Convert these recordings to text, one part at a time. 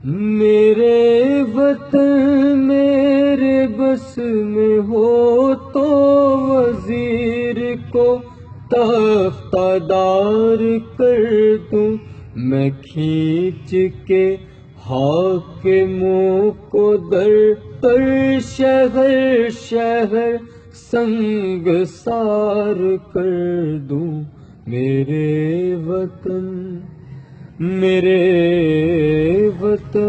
میرے وطن میرے بس میں ہو تو وزیر کو تختہ دار کر دوں، میں کھینچ کے حاکموں کو در پر شہر شہر سنگسار کر دوں۔ میرے وطن میرے وطن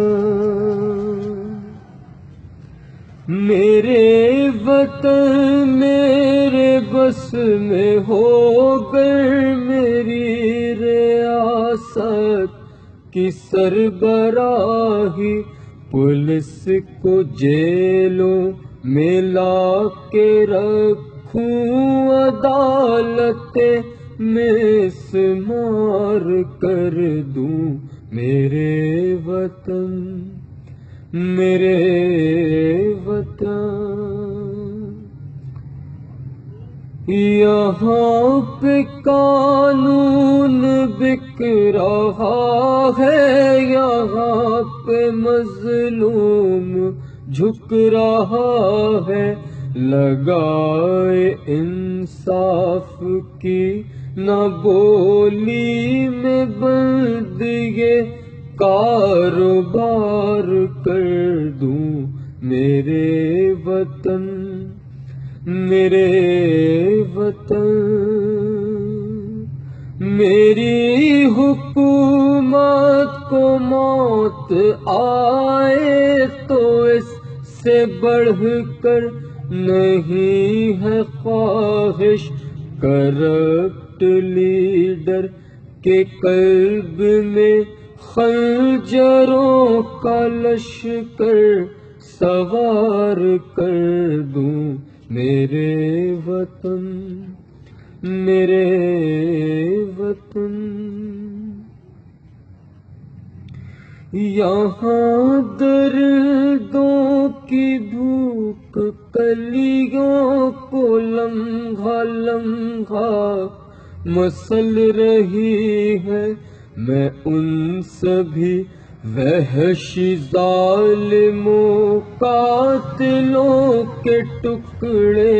میرے وطن میرے بس میں ہو گر میری ریاست کی سربراہی، پولیس کو جیلوں میں لا کے رکھوں، عدالت مسمار کر دوں۔ میرے وطن میرے وطن یہاں پہ قانون بک رہا ہے، یہاں پہ مظلوم جھک رہا ہے، لگائے انصاف کی نہ بولی میں بند یہ کاروبار کر دوں۔ میرے وطن میرے وطن میری حکومت کو موت آئے تو اس سے بڑھ کر نہیں ہے خواہش، کرپٹ لیڈر کے قلب میں خنجروں کا لشکر سوار کر دوں۔ میرے وطن میرے وطن یہاں دردوں کی بھوک کلیوں کو لمحہ لمحہ مسل رہی ہے، میں ان سبھی وحشی ظالموں قاتلوں کے ٹکڑے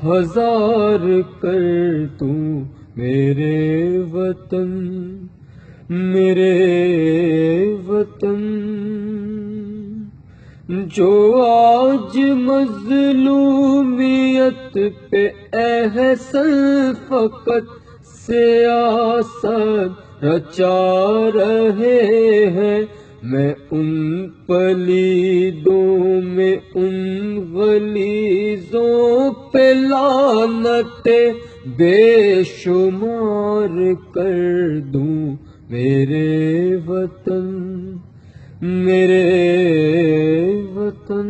ہزار کر دوں۔ میرے وطن میرے وطن جو آج مظلومیت پہ احسن فقط سیاست رچا رہے ہیں، میں ان پلیدوں میں ان غلیظوں پہ لعنت بے شمار کر دوں۔ میرے وطن میرے وطن